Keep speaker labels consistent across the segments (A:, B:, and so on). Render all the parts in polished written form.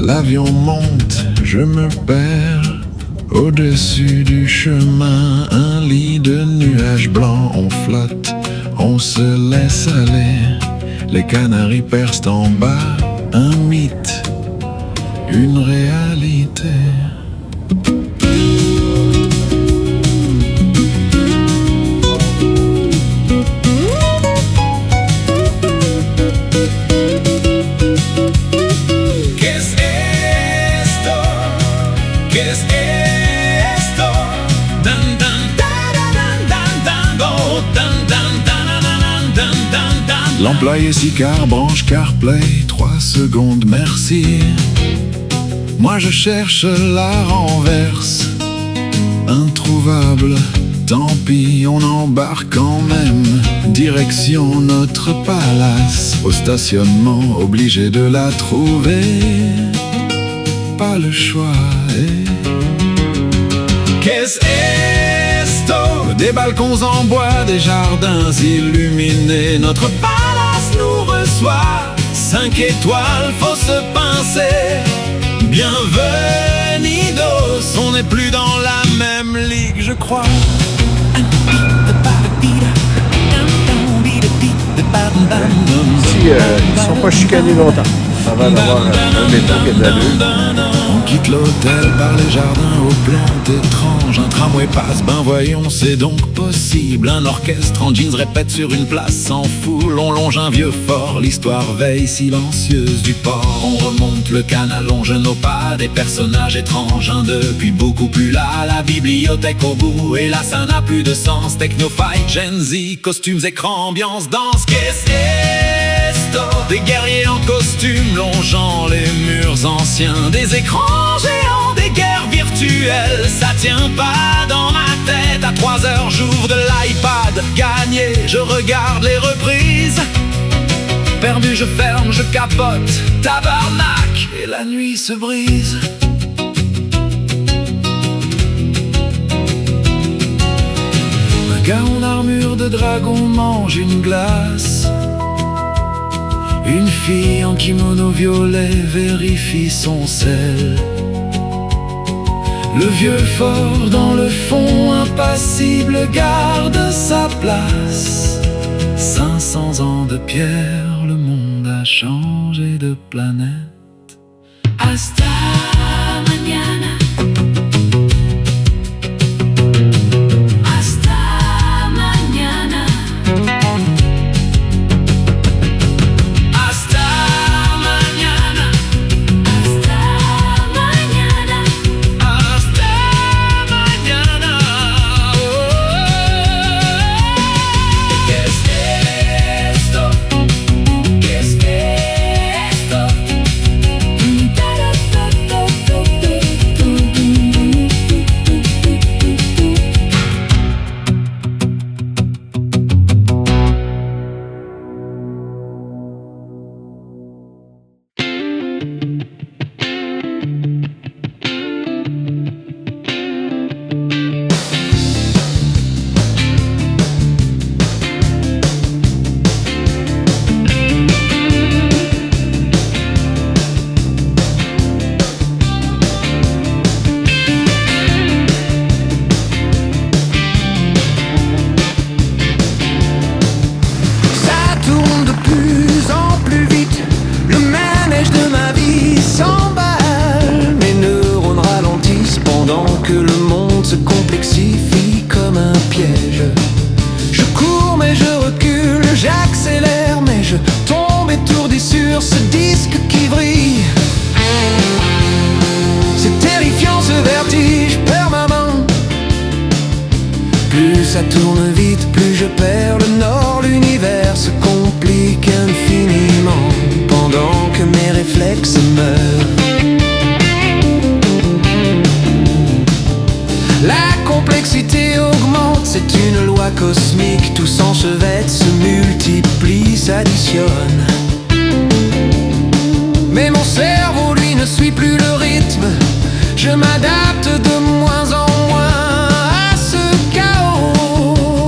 A: L'avion monte, je me perds. Au-dessus du chemin, un lit de nuages blancs, on flotte, on se laisse aller. Les canaris percent en bas, un mythe, une réalité. L'employé Sicard branche CarPlay, 3 secondes merci. Moi je cherche la renverse, introuvable, tant pis on embarque quand même. Direction notre palace, au stationnement obligé de la trouver. Pas le choix. Qu'est-ce esto? Des balcons en bois, des jardins illuminés, notre palace nous reçoit. 5 étoiles, faut se pincer. Bienvenidos, on n'est plus dans la même ligue, je crois.
B: Ici, ils sont pas chicanés longtemps. Ça va d'avoir un métro qui a de l'allure.
A: On quitte l'hôtel par les jardins aux plantes étranges. Un tramway passe, ben voyons, c'est donc possible. Un orchestre en jeans répète sur une place sans foule. On longe un vieux fort, l'histoire veille silencieuse du port. On remonte le canal, longe nos pas, des personnages étranges. Un depuis beaucoup plus là, la bibliothèque au bout. Et là ça n'a plus de sens, technofight, Gen Z, costumes, écran, ambiance, danse. Qu'est-ce des guerriers en costume longeant les murs anciens, des écrans géants, des guerres virtuelles. Ça tient pas dans ma tête. À 3 heures j'ouvre de l'iPad. Gagné, je regarde les reprises. Perdu, je ferme, je capote. Tabarnak, et la nuit se brise. Un gars en armure de dragon mange une glace. Une fille en kimono violet vérifie son sel. Le vieux fort dans le fond impassible garde sa place. 500 ans de pierre, le monde a changé de planète. Hasta mañana.
C: Ça tourne vite, plus je perds le nord. L'univers se complique infiniment pendant que mes réflexes meurent. La complexité augmente, c'est une loi cosmique. Tout s'enchevêtre, se multiplie, s'additionne. Mais mon cerveau, lui, ne suit plus le rythme. Je m'adapte de moins en moins à ce chaos.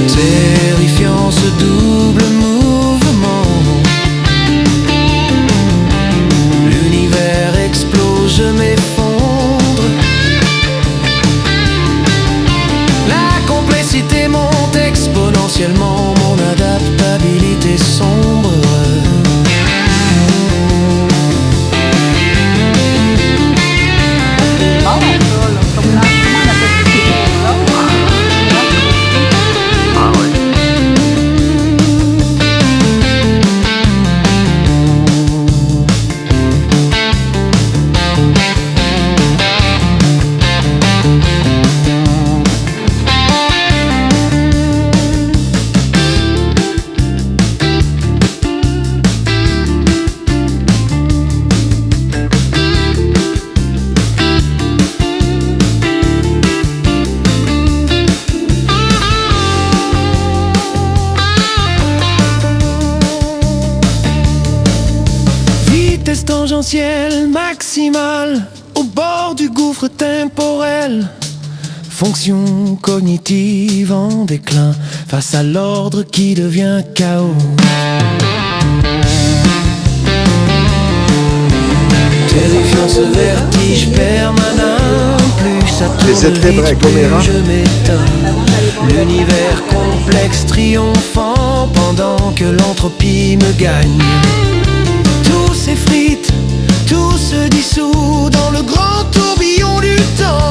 C: Terrifiant ce double mouvement. L'univers explose, je m'effondre. La complexité monte exponentiellement, mon adaptabilité sombre. Tangentielle maximale au bord du gouffre temporel. Fonction cognitive en déclin face à l'ordre qui devient chaos. Terrifiant ce vertige permanent. Plus ça tourne vite, plus je m'étonne. L'univers complexe triomphant pendant que l'entropie me gagne. Tout s'effrite, tout se dissout dans le grand tourbillon du temps.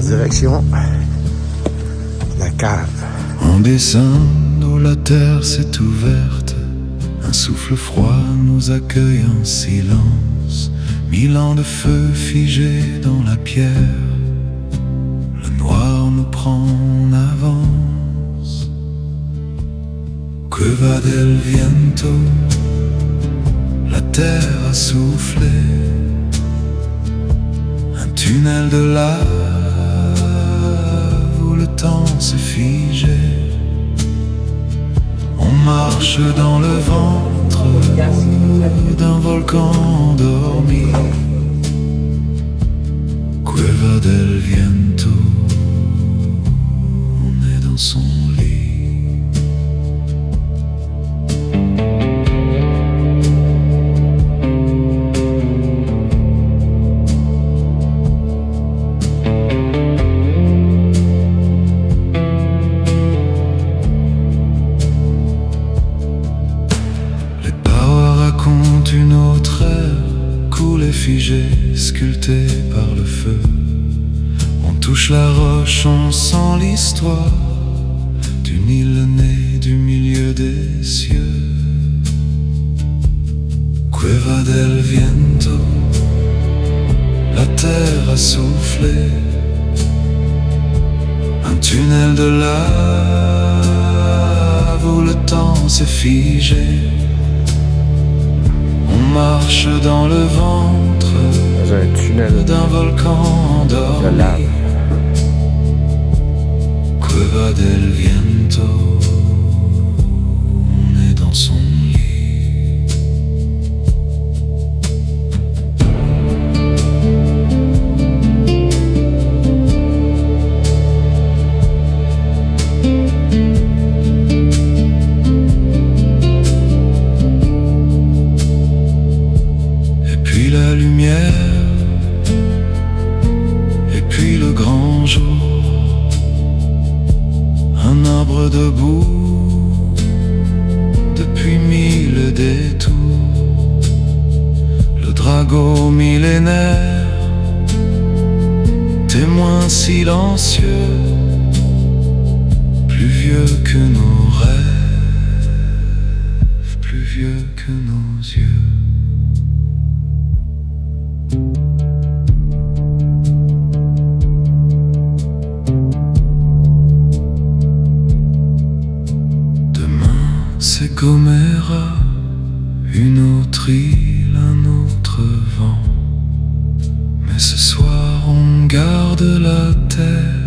B: Direction la cave.
A: En descendant, la terre s'est ouverte. Un souffle froid nous accueille en silence. 1000 ans de feu figés dans la pierre. Le noir nous prend en avance. Que va del viento? La terre a soufflé. Un tunnel de lave. Le temps s'est figé. On marche dans le ventre d'un volcan endormi. Cueva del viento. On est dans son lit. Une autre ère, coulée, figée, sculptée par le feu. On touche la roche, on sent l'histoire d'une île née du milieu des cieux. Cueva del viento, la terre a soufflé. Un tunnel de lave où le temps s'est figé. On marche dans le ventre d'un volcan endormi. Cueva del viento, on est dans son lit. La lumière, et puis le grand jour.
C: debout depuis 1000 détours. Le dragon millénaire, témoin silencieux, plus vieux que nos rêves, plus vieux que nos yeux. Demain c'est Gomera, une autre île, un autre vent. Mais ce soir on garde la terre